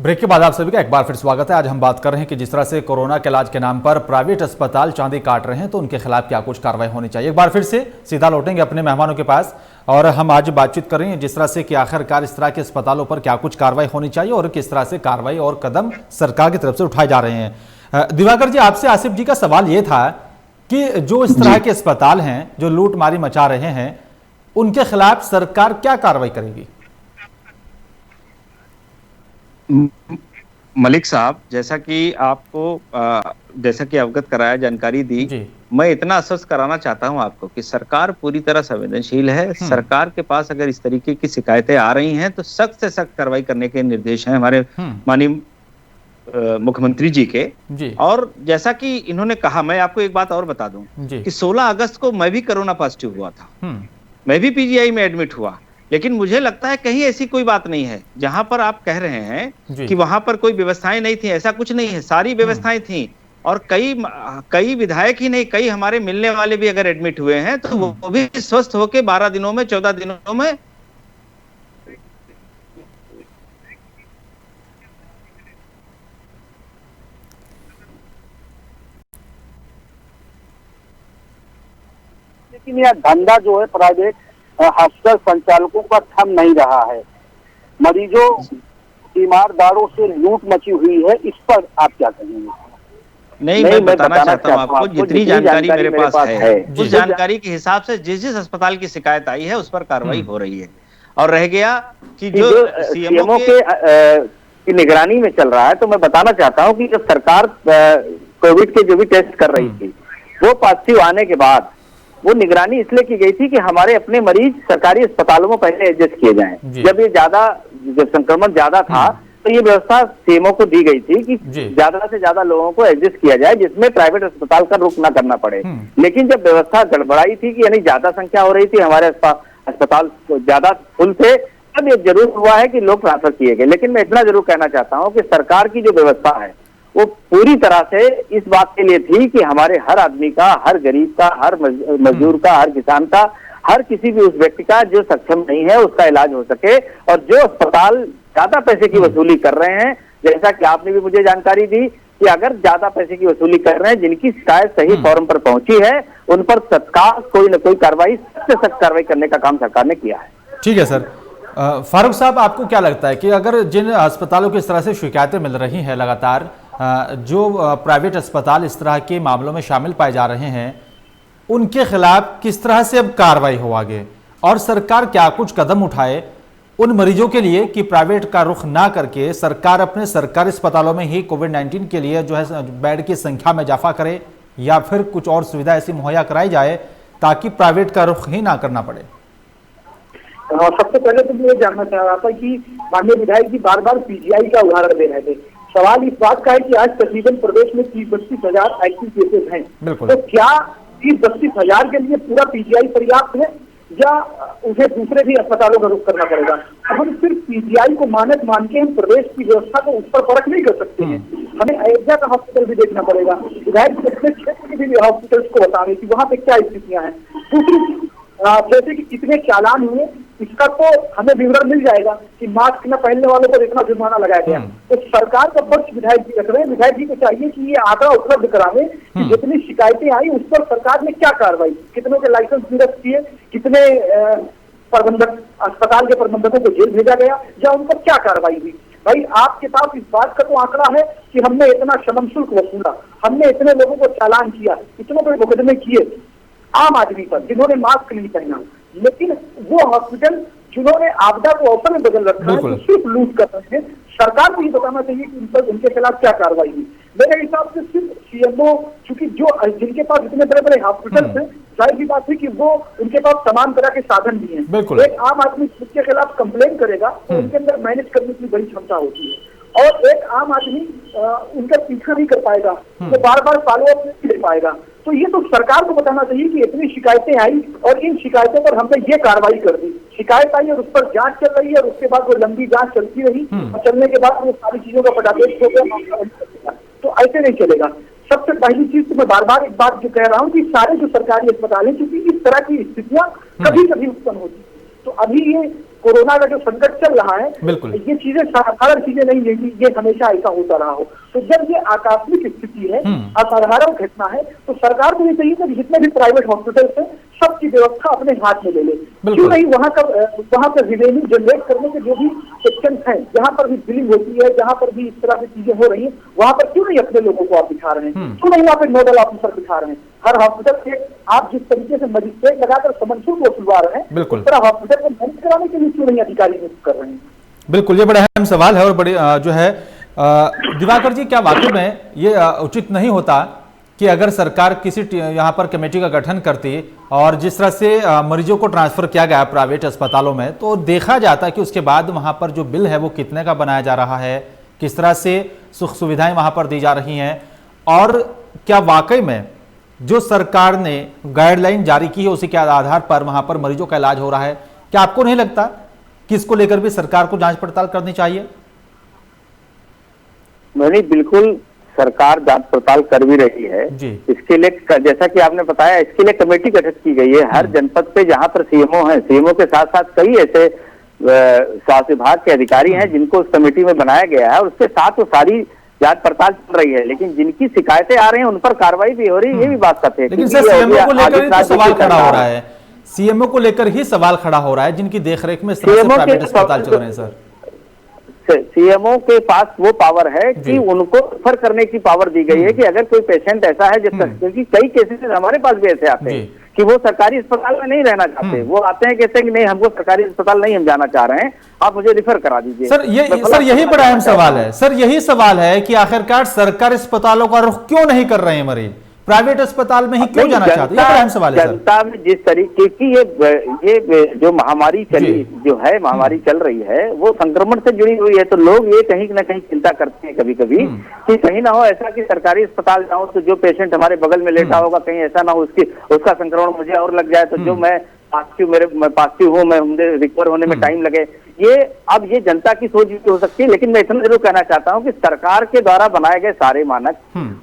Break के बाद आप सभी का एक बार फिर स्वागत है। आज हम बात कर रहे हैं कि जिस तरह से कोरोना के इलाज के नाम पर प्राइवेट अस्पताल चांदी काट रहे हैं तो उनके खिलाफ क्या कुछ कार्रवाई होनी चाहिए। एक बार फिर से सीधा लौटेंगे अपने मेहमानों के पास और हम आज बातचीत कर रहे हैं जिस तरह से कि आखिरकार इस तरह के अस्पतालों पर क्या कुछ कार्रवाई होनी चाहिए और किस तरह से कार्रवाई और कदम सरकार की तरफ से उठाए जा रहे हैं। दिवाकर जी, आपसे आसिफ जी का सवाल ये था कि जो इस तरह के अस्पताल हैं जो लूट मारी मचा रहे हैं उनके खिलाफ सरकार क्या कार्रवाई करेगी? मलिक साहब, जैसा कि अवगत कराया, जानकारी दी, मैं इतना आश्वस्त कराना चाहता हूं आपको कि सरकार पूरी तरह संवेदनशील है। सरकार के पास अगर इस तरीके की शिकायतें आ रही हैं तो सख्त से सख्त कार्रवाई करने के निर्देश हैं हमारे माननीय मुख्यमंत्री जी के। और जैसा कि इन्होंने कहा, मैं आपको एक बात और बता दूं कि 16 अगस्त को मैं भी कोरोना पॉजिटिव हुआ था, मैं भी पीजीआई में एडमिट हुआ, लेकिन मुझे लगता है कहीं ऐसी कोई बात नहीं है जहां पर आप कह रहे हैं कि वहां पर कोई व्यवस्थाएं नहीं थी। ऐसा कुछ नहीं है, सारी व्यवस्थाएं थी। और कई विधायक ही नहीं, कई हमारे मिलने वाले भी अगर एडमिट हुए हैं तो वो भी स्वस्थ होके 12 दिनों में, 14 दिनों में लेकिन यह धंधा जो है प्राइवेट हॉस्पिटल संचालकों का थम नहीं रहा है। मरीजों, बीमारदारों से लूट मची हुई है, इस पर आप क्या कहेंगे? नहीं, मैं बताना चाहता हूं आपको, जितनी जानकारी मेरे पास है उस जानकारी के हिसाब से जिस जिस अस्पताल की शिकायत आई है उस पर कार्रवाई हो रही है। और रह गया कि जो सीएमओ की निगरानी में चल रहा है, तो मैं बताना चाहता हूं कि जब सरकार कोविड के जो भी टेस्ट कर रही थी वो पॉजिटिव आने के बाद वो निगरानी इसलिए की गई थी कि हमारे अपने मरीज सरकारी अस्पतालों में पहले एडजस्ट किए जाएं। जब संक्रमण ज्यादा था तो ये व्यवस्था सीएमओ को दी गई थी कि ज्यादा से ज्यादा लोगों को एडजस्ट किया जाए जिसमें प्राइवेट अस्पताल का रुख ना करना पड़े। लेकिन जब व्यवस्था गड़बड़ाई थी कि यानी ज्यादा संख्या हो रही थी, हमारे अस्पताल ज्यादा फुल थे, तब ये जरूर हुआ है कि लोग ट्रांसफर किए गए। लेकिन मैं इतना जरूर कहना चाहता हूँ कि सरकार की जो व्यवस्था है वो पूरी तरह से इस बात के लिए थी कि हमारे हर आदमी का, हर गरीब का, हर मजदूर का, हर किसान का, हर किसी भी उस व्यक्ति का जो सक्षम नहीं है उसका इलाज हो सके। और जो अस्पताल ज्यादा पैसे की वसूली कर रहे हैं, जैसा कि आपने भी मुझे जानकारी दी कि अगर ज्यादा पैसे की वसूली कर रहे हैं, जिनकी शिकायत सही फॉर्म पर पहुंची है, उन पर तत्काल कोई न कोई कार्रवाई, सख्त से सख्त कार्रवाई करने का काम सरकार ने किया है। ठीक है सर। फारूक साहब, आपको क्या लगता है कि अगर जिन अस्पतालों की इस तरह से शिकायतें मिल रही हैं लगातार, जो प्राइवेट अस्पताल इस तरह के मामलों में शामिल पाए जा रहे हैं, उनके खिलाफ किस तरह से अब कार्रवाई हो आगे और सरकार क्या कुछ कदम उठाए उन मरीजों के लिए कि प्राइवेट का रुख ना करके सरकार अपने सरकारी अस्पतालों में ही कोविड-19 के लिए जो है बेड की संख्या में इजाफा करे या फिर कुछ और सुविधा ऐसी मुहैया कराई जाए ताकि प्राइवेट का रुख ही ना करना पड़े? सबसे पहले तो मैं ये जानना चाह रहा था कि माननीय विधायक जी बार बार पीजीआई का उदाहरण दे रहे थे। सवाल इस बात का है कि आज तकरीबन प्रदेश में 30-32 हजार एक्टिव केसेस हैं, तो क्या 30-32 हजार के लिए पूरा पीजीआई पर्याप्त है या उसे दूसरे भी अस्पतालों का रुख करना पड़ेगा? हम सिर्फ पीजीआई को मानक मान के हम प्रदेश की व्यवस्था को उस पर फर्क नहीं कर सकते हैं। हमें अयोध्या का हॉस्पिटल भी देखना पड़ेगा, विधायक अपने क्षेत्र के भी हॉस्पिटल्स को बताने की वहाँ पे क्या स्थितियां हैं। दूसरी, जैसे कि कितने चालान हुए इसका तो हमें विवरण मिल जाएगा कि मास्क न पहनने वालों पर इतना जुर्माना लगाया गया। तो सरकार का पक्ष विधायक जी रख रहे हैं। विधायक जी को चाहिए कि ये आंकड़ा उपलब्ध करावे कि जितनी शिकायतें आई उस पर सरकार ने क्या कार्रवाई, कितनों के लाइसेंस निरस्त किए, कितने प्रबंधक, अस्पताल के प्रबंधकों को जेल भेजा गया या उन पर क्या कार्रवाई हुई। भाई, आपके पास इस बात का तो आंकड़ा है कि हमने इतना शमन शुल्क वसूला, हमने इतने लोगों को चालान किया, इतनों पर मुकदमे किए आम आदमी पर जिन्होंने मास्क नहीं पहना, लेकिन वो हॉस्पिटल जिन्होंने आपदा को अवसर में बदल रखा है तो सिर्फ लूट कर रहे हैं। सरकार को ये बताना चाहिए कि उन पर, उनके खिलाफ क्या कार्रवाई हुई। मेरे हिसाब से सिर्फ सीएमओ, चूंकि जो जिनके पास इतने बड़े बड़े हॉस्पिटल है, जाहिर सी बात है कि वो उनके पास तमाम तरह के साधन भी हैं। एक आम आदमी उसके खिलाफ कंप्लेन करेगा तो उनके अंदर मैनेज करने की बड़ी क्षमता होती है, और एक आम आदमी उनका पीछा नहीं कर पाएगा, तो बार बार फॉलो अप नहीं ले पाएगा। तो ये तो सरकार को बताना चाहिए कि इतनी शिकायतें आई और इन शिकायतों पर हमने ये कार्रवाई कर दी। शिकायत आई और उस पर जांच चल रही है और उसके बाद वो लंबी जांच चलती रही और चलने के बाद वो सारी चीजों का पटाखेज हो गया, तो ऐसे नहीं चलेगा। सबसे पहली चीज तो मैं बार बार एक बात जो कह रहा हूँ कि सारे जो सरकारी अस्पताल हैं, क्योंकि इस तरह की स्थितियां कभी कभी उत्पन्न होती, तो अभी ये कोरोना का जो संकट चल रहा है, बिल्कुल ये चीजें साधारण चीजें नहीं है कि ये हमेशा ऐसा होता रहा हो। तो जब ये आकस्मिक स्थिति है, असाधारण घटना है, तो सरकार को ये चाहिए कि जितने भी प्राइवेट हॉस्पिटल्स हैं सबकी व्यवस्था अपने हाथ में ले ले। क्यों नहीं वहाँ पर रेवेन्यू जनरेट करने के जो भी सेक्शन हैं, जहाँ पर भी बिलिंग होती है, जहाँ पर भी इस तरह की चीजें हो रही है, वहाँ पर क्यों नहीं अपने लोगों को आप बिठा रहे हैं? क्यों नहीं वहाँ पे नोडल ऑफिसर बिठा रहे हैं? हर हॉस्पिटल से आप जिस तरीके से मजिस्ट्रेट लगाकर समन शुल्क वसूलवा रहे हैं, उस तरह हॉस्पिटल को बंद कराने के लिए क्यों नहीं अधिकारी नियुक्त कर रहे हैं? बिल्कुल, ये बड़ा अहम सवाल है और बड़ी जो है दिवाकर जी, क्या वाकई में ये उचित नहीं होता कि अगर सरकार किसी यहाँ पर कमेटी का गठन करती और जिस तरह से मरीजों को ट्रांसफर किया गया प्राइवेट अस्पतालों में, तो देखा जाता कि उसके बाद वहाँ पर जो बिल है वो कितने का बनाया जा रहा है, किस तरह से सुख सुविधाएं वहाँ पर दी जा रही हैं, और क्या वाकई में जो सरकार ने गाइडलाइन जारी की है उसी के आधार पर वहाँ पर मरीजों का इलाज हो रहा है? क्या आपको नहीं लगता कि इसको लेकर भी सरकार को जांच पड़ताल करनी चाहिए? नहीं, बिल्कुल सरकार जांच पड़ताल कर भी रही है जी। इसके लिए, जैसा कि आपने बताया, इसके लिए कमेटी गठित की गई है। हर जनपद पे जहां पर सीएमओ है, सीएमओ के साथ साथ कई ऐसे स्वास्थ्य विभाग के अधिकारी हैं जिनको उस कमेटी में बनाया गया है, और उसके साथ वो सारी जांच पड़ताल चल रही है। लेकिन जिनकी शिकायतें आ रही हैं उन पर कार्रवाई भी हो रही है, ये भी बात सत्य है। लेकिन सर सीएमओ को लेकर ही तो सवाल खड़ा हो रहा है, सीएमओ को लेकर ही सवाल खड़ा हो रहा है, जिनकी देखरेख में प्राइवेट अस्पताल चल रहे हैं। सर सीएमओ के पास वो पावर है कि उनको रेफर करने की पावर दी गई है कि अगर कोई पेशेंट ऐसा है, क्योंकि कई केसेस हमारे पास भी ऐसे आते हैं कि वो सरकारी अस्पताल में नहीं रहना चाहते, वो आते हैं कहते हैं कि नहीं हमको सरकारी अस्पताल नहीं हम जाना चाह रहे हैं, आप मुझे रिफर करा दीजिए। सर यही बड़ा अहम सवाल है। सर यही सवाल है कि आखिरकार सरकारी अस्पतालों का रुख क्यों नहीं कर रहे हैं मरीज, प्राइवेट अस्पताल में ही क्यों जाना चाहते हैं? ये बड़ा अहम सवाल है। जनता में जिस तरीके की ये जो महामारी चली, जो है महामारी चल रही है, वो संक्रमण से जुड़ी हुई है, तो लोग ये कहीं ना कहीं चिंता करते हैं कभी कभी कि कहीं ना हो ऐसा कि सरकारी अस्पताल जाऊं तो जो पेशेंट हमारे बगल में लेटा होगा, कहीं ऐसा ना हो उसका संक्रमण मुझे और लग जाए, तो जो मैं पॉजिटिव हूँ, मैं रिकवर होने में टाइम लगे। अब ये जनता की सोच भी हो सकती है, लेकिन मैं इतना जरूर कहना चाहता हूँ कि सरकार के द्वारा बनाए गए सारे मानक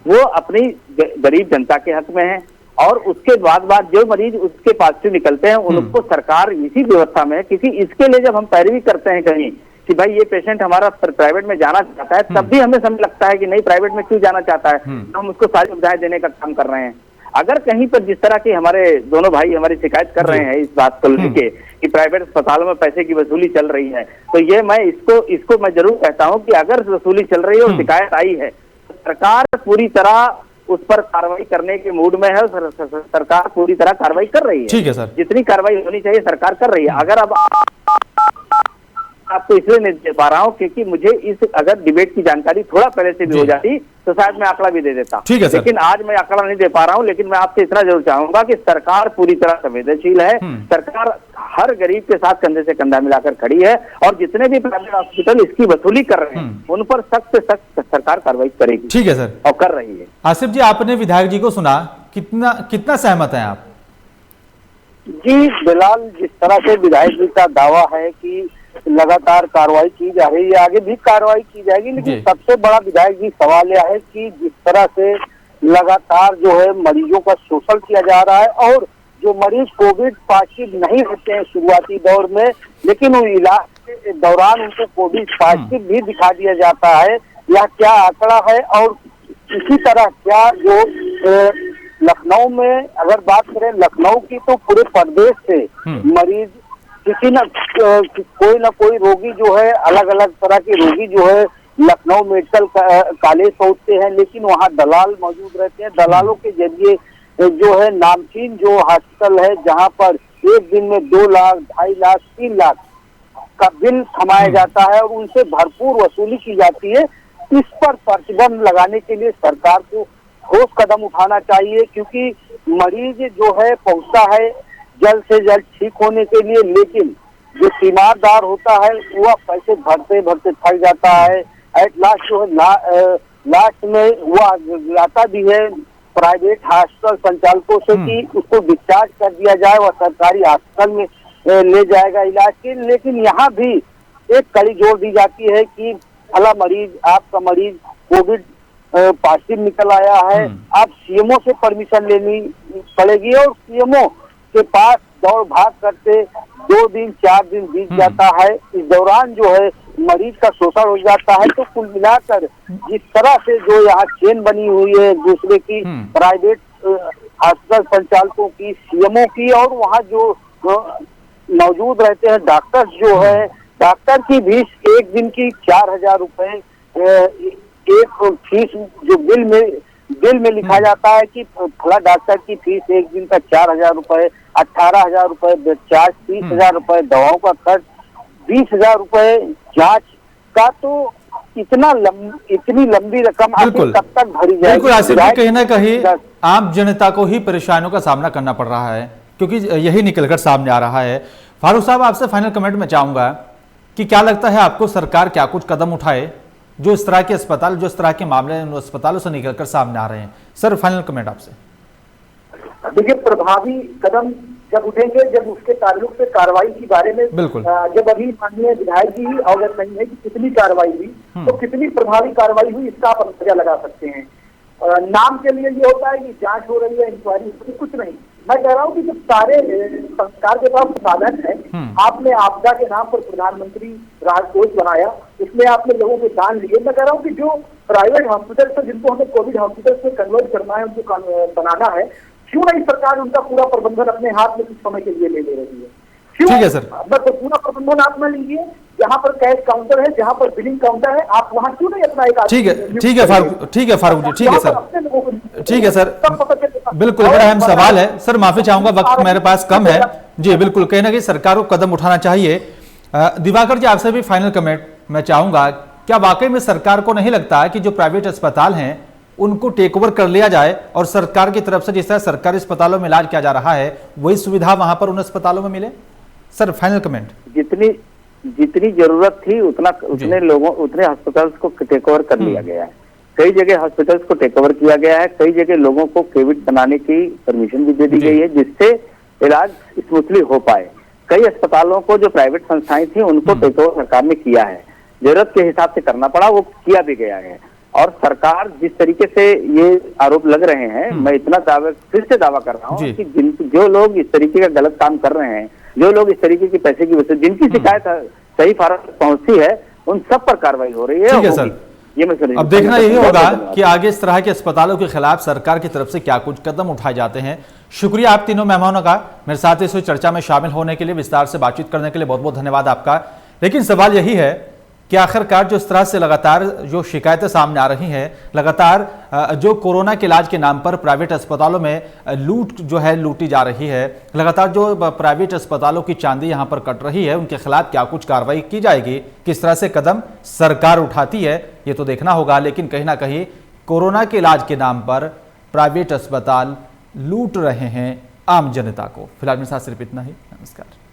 वो अपनी गरीब जनता के हक में है, और उसके बाद जो मरीज उसके पॉजिटिव निकलते हैं उनको सरकार इसी व्यवस्था में, क्योंकि इसके लिए जब हम पैरवी करते हैं कहीं कि भाई ये पेशेंट हमारा प्राइवेट में जाना चाहता है, तब भी हमें समझ लगता है कि नहीं प्राइवेट में क्यों जाना चाहता है, हम उसको सारी सुविधाएं देने का काम कर रहे हैं। अगर कहीं पर जिस तरह की हमारे दोनों भाई हमारी शिकायत कर रहे हैं इस बात को लेके कि प्राइवेट अस्पतालों में पैसे की वसूली चल रही है, तो ये मैं इसको मैं जरूर कहता हूं कि अगर वसूली चल रही है और शिकायत आई है तो सरकार पूरी तरह उस पर कार्रवाई करने के मूड में है, सरकार पूरी तरह कार्रवाई कर रही है। ठीक है सर, जितनी कार्रवाई होनी चाहिए सरकार कर रही है। अगर अब आपको इसलिए नहीं दे पा रहा हूँ क्योंकि मुझे अगर डिबेट की जानकारी थोड़ा पहले से भी हो जाती तो शायद मैं आंकड़ा भी दे देता। ठीक है सर। लेकिन आज मैं आंकड़ा नहीं दे पा रहा हूँ, लेकिन मैं आपसे इतना जरूर चाहूंगा कि सरकार पूरी तरह संवेदनशील है, सरकार हर गरीब के साथ कंधे से कंधा मिलाकर खड़ी है, और जितने भी प्राइवेट हॉस्पिटल इसकी वसूली कर रहे हैं उन पर सख्त से सख्त सरकार कार्रवाई करेगी। ठीक है सर, और कर रही है। आसिफ जी, आपने विधायक जी को सुना, कितना सहमत हैं आप? जी बिलाल, जिस तरह से विधायक जी का दावा है कि लगातार कार्रवाई की जा रही है, आगे भी कार्रवाई की जाएगी, लेकिन सबसे बड़ा विधायक जी सवाल यह है कि जिस तरह से लगातार जो है मरीजों का शोषण किया जा रहा है, और जो मरीज कोविड पॉजिटिव नहीं होते हैं शुरुआती दौर में, लेकिन वो इलाज के दौरान उनको कोविड पॉजिटिव भी दिखा दिया जाता है, यह क्या आंकड़ा है? और इसी तरह क्या जो लखनऊ में अगर बात करें लखनऊ की, तो पूरे प्रदेश से मरीज किसी न कोई रोगी जो है, अलग अलग तरह के रोगी जो है लखनऊ मेडिकल कॉलेज पहुंचते हैं, लेकिन वहाँ दलाल मौजूद रहते हैं। दलालों के जरिए जो है नामचीन जो हॉस्पिटल है जहाँ पर एक दिन में 2 लाख, 2.5 लाख, 3 लाख का बिल थमाया जाता है और उनसे भरपूर वसूली की जाती है। इस पर प्रतिबंध लगाने के लिए सरकार को ठोस कदम उठाना चाहिए, क्योंकि मरीज जो है पहुंचता है जल्द से जल्द ठीक होने के लिए, लेकिन जो तीमारदार होता है वह पैसे भरते भरते थक जाता है। एट लास्ट जो है लास्ट में वह लाता भी है प्राइवेट हॉस्पिटल संचालकों से कि उसको डिस्चार्ज कर दिया जाए, वह सरकारी हॉस्पिटल में ले जाएगा इलाज के। लेकिन यहाँ भी एक कड़ी जोड़ दी जाती है कि भला मरीज, आपका मरीज कोविड पॉजिटिव निकल आया है, आप सीएमओ से परमिशन लेनी पड़ेगी, और सीएमओ के पास दौड़ भाग करते 2 दिन 4 दिन बीत जाता है। इस दौरान जो है मरीज का शोषण हो जाता है। तो कुल मिलाकर जिस तरह से जो यहाँ चेन बनी हुई है दूसरे की, प्राइवेट हॉस्पिटल संचालकों की, सीएमओ की, और वहाँ जो मौजूद रहते हैं डॉक्टर्स जो है, डॉक्टर की फीस एक दिन की 4,000 रुपए, एक फीस जो बिल में लिखा जाता है कि फला डॉक्टर की फीस एक दिन का 4,000 रुपए, 18,000 रुपए चार्ज, 30,000 रुपए दवाओं का खर्च, 20,000 रुपए जांच का। तो इतनी लंबी रकम आखिर कब तक भरी जाएगी? बिल्कुल आसिफ जी, कहीं ना कहीं आम जनता को ही परेशानियों का सामना करना पड़ रहा है, क्योंकि यही निकलकर सामने आ रहा है। फारूक साहब, आपसे फाइनल कमेंट में चाहूंगा कि क्या लगता है आपको, सरकार क्या कुछ कदम उठाए जो इस तरह के अस्पताल, जो इस तरह के मामले उन अस्पतालों से निकलकर सामने आ रहे हैं? सर, फाइनल कमेंट आपसे। देखिए, प्रभावी कदम जब उठेंगे, जब उसके ताल्लुक से कार्रवाई के बारे में, बिल्कुल, जब अभी माननीय विधायक जी अवगत नहीं है कि कितनी कार्रवाई हुई, तो कितनी प्रभावी कार्रवाई हुई इसका आप अंदाजा लगा सकते हैं। नाम के लिए ये होता है कि जांच हो रही है, इंक्वायरी हो रही है, कुछ नहीं। मैं कह रहा हूँ कि जब सारे सरकार के पास साधन है, आपने आपदा के नाम पर प्रधानमंत्री राहत कोष बनाया, इसमें आपने लोगों के दान लिए। मैं कह रहा हूँ कि जो प्राइवेट हॉस्पिटल से, जिनको हमें कोविड हॉस्पिटल से कन्वर्ट करना है, उनको बनाना है, क्यों नहीं सरकार उनका पूरा प्रबंधन अपने हाथ में कुछ समय के लिए ले ले रही है? ठीक है सर, तो पूरा प्रबंधन आप में लीजिए। जहाँ पर कैश काउंटर है, जहाँ पर बिलिंग काउंटर है, आप वहाँ क्यों नहीं अपना एक ठीक है फारूक जी, ठीक है सर, ठीक है सर, बिल्कुल बड़ा अहम सवाल है सर, माफी चाहूंगा, वक्त मेरे पास कम है जी। बिल्कुल, कहीं ना कहीं सरकार को कदम उठाना चाहिए। दिवाकर जी, आपसे भी फाइनल कमेंट मैं चाहूंगा, क्या वाकई में सरकार को नहीं लगता कि जो प्राइवेट अस्पताल हैं उनको टेक ओवर कर लिया जाए और सरकार की तरफ से जिस तरह सरकारी अस्पतालों में इलाज किया जा रहा है वही सुविधा वहां पर उन अस्पतालों में मिले? Sir, final comment. जितनी जरूरत थी उतने हॉस्पिटल्स को टेक ओवर कर लिया गया है। कई जगह हॉस्पिटल्स को टेक ओवर किया गया है, कई जगह लोगों को कोविड बनाने की परमिशन भी दे दी गई है, जिससे इलाज स्मूथली हो पाए। कई अस्पतालों को जो प्राइवेट संस्थाएं थी उनको टेक ओवर सरकार ने किया है, जरूरत के हिसाब से करना पड़ा, वो किया भी गया है। और सरकार जिस तरीके से ये आरोप लग रहे हैं, मैं इतना फिर से दावा कर रहा हूँ कि जो लोग इस तरीके का गलत काम कर रहे हैं, जो लोग इस तरीके की पैसे की वजह से जिनकी शिकायत सही फारक पहुंचती है, उन सब पर कार्रवाई हो रही है। ठीक है सर, ये मैं अब देखना यही होगा कि आगे इस तरह के अस्पतालों के खिलाफ सरकार की तरफ से क्या कुछ कदम उठाए जाते हैं। शुक्रिया आप तीनों मेहमानों का, मेरे साथ इस चर्चा में शामिल होने के लिए, विस्तार से बातचीत करने के लिए बहुत बहुत धन्यवाद आपका। लेकिन सवाल यही है कि आखिरकार जो इस तरह से लगातार जो शिकायतें सामने आ रही हैं, लगातार जो कोरोना के इलाज के नाम पर प्राइवेट अस्पतालों में लूट जो है लूटी जा रही है, लगातार जो प्राइवेट अस्पतालों की चांदी यहां पर कट रही है, उनके खिलाफ क्या कुछ कार्रवाई की जाएगी, किस तरह से कदम सरकार उठाती है, ये तो देखना होगा। लेकिन कहीं ना कहीं कोरोना के इलाज के नाम पर प्राइवेट अस्पताल लूट रहे हैं आम जनता को। फिलहाल मेरे साथ सिर्फ इतना ही। नमस्कार।